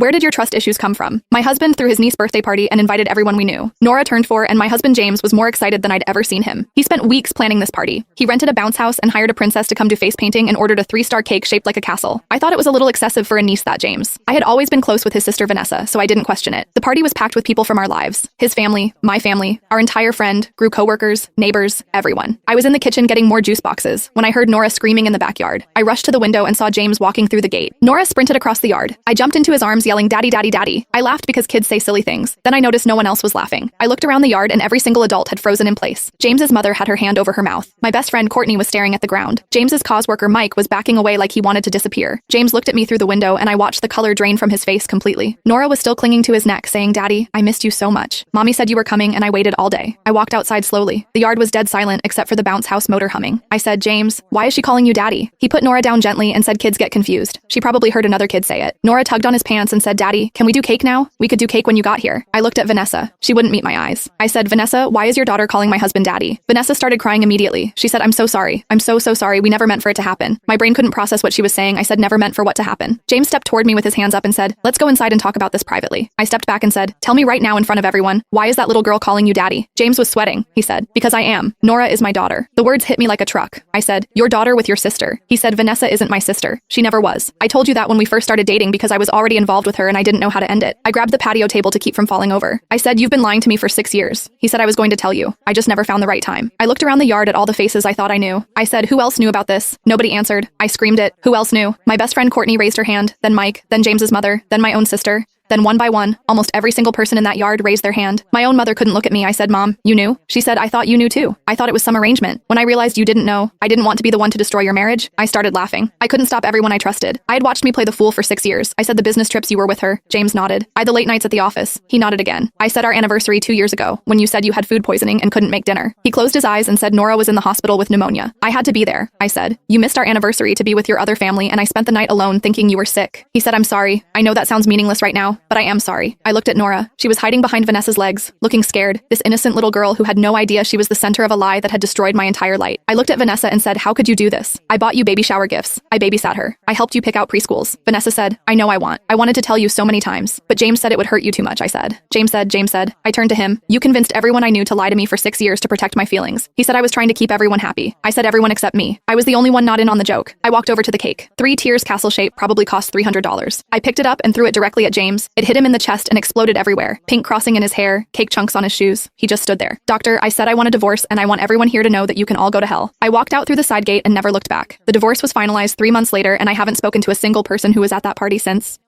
Where did your trust issues come from? My husband threw his niece's birthday party and invited everyone we knew. Nora turned 4 and my husband James was more excited than I'd ever seen him. He spent weeks planning this party. He rented a bounce house and hired a princess to come do face painting and ordered a 3-star cake shaped like a castle. I thought it was a little excessive for a niece that James. I had always been close with his sister Vanessa, so I didn't question it. The party was packed with people from our lives. His family, my family, our entire friend, grew coworkers, neighbors, everyone. I was in the kitchen getting more juice boxes when I heard Nora screaming in the backyard. I rushed to the window and saw James walking through the gate. Nora sprinted across the yard. I jumped into his arms yelling, "Daddy, daddy, daddy." I laughed because kids say silly things. Then I noticed no one else was laughing. I looked around the yard and every single adult had frozen in place. James's mother had her hand over her mouth. My best friend Courtney was staring at the ground. James's cause worker Mike was backing away like he wanted to disappear. James looked at me through the window and I watched the color drain from his face completely. Nora was still clinging to his neck saying, "Daddy, I missed you so much. Mommy said you were coming and I waited all day." I walked outside slowly. The yard was dead silent except for the bounce house motor humming. I said, "James, why is she calling you daddy?" He put Nora down gently and said kids get confused. She probably heard another kid say it. Nora tugged on his pants and said, "Daddy, can we do cake now? We could do cake when you got here." I looked at Vanessa. She wouldn't meet my eyes. I said, "Vanessa, why is your daughter calling my husband daddy?" Vanessa started crying immediately. She said, "I'm so sorry. I'm so sorry. We never meant for it to happen." My brain couldn't process what she was saying. I said, "Never meant for what to happen." James stepped toward me with his hands up and said, "Let's go inside and talk about this privately." I stepped back and said, "Tell me right now in front of everyone, why is that little girl calling you daddy?" James was sweating. He said, "Because I am. Nora is my daughter." The words hit me like a truck. I said, "Your daughter with your sister." He said, "Vanessa isn't my sister. She never was. I told you that when we first started dating because I was already involved with her and I didn't know how to end it." I grabbed the patio table to keep from falling over. I said, "You've been lying to me for 6 years." He said, "I was going to tell you. I just never found the right time." I looked around the yard at all the faces I thought I knew. I said, "Who else knew about this?" Nobody answered. I screamed it. Who else knew? My best friend Courtney raised her hand, then Mike, then James's mother, then my own sister. Then one by one, almost every single person in that yard raised their hand. My own mother couldn't look at me. I said, "Mom, you knew?" She said, "I thought you knew too. I thought it was some arrangement." When I realized you didn't know, I didn't want to be the one to destroy your marriage. I started laughing. I couldn't stop everyone I trusted. I had watched me play the fool for 6 years. I said the business trips you were with her. James nodded. I the late nights at the office. He nodded again. I said our anniversary 2 years ago, when you said you had food poisoning and couldn't make dinner. He closed his eyes and said Nora was in the hospital with pneumonia. I had to be there. I said, "You missed our anniversary to be with your other family and I spent the night alone thinking you were sick." He said, "I'm sorry. I know that sounds meaningless right now, but I am sorry." I looked at Nora. She was hiding behind Vanessa's legs, looking scared, this innocent little girl who had no idea she was the center of a lie that had destroyed my entire light. I looked at Vanessa and said, "How could you do this? I bought you baby shower gifts. I babysat her. I helped you pick out preschools." Vanessa said, "I know I wanted to tell you so many times, but James said it would hurt you too much." I said. James said. I turned to him. "You convinced everyone I knew to lie to me for 6 years to protect my feelings." He said I was trying to keep everyone happy. I said everyone except me. I was the only one not in on the joke. I walked over to the cake. 3 tiers castle shape probably cost $300. I picked it up and threw it directly at James. It hit him in the chest and exploded everywhere. Pink crossing in his hair, cake chunks on his shoes. He just stood there. "Doctor, I said I want a divorce and I want everyone here to know that you can all go to hell." I walked out through the side gate and never looked back. The divorce was finalized 3 months later and I haven't spoken to a single person who was at that party since.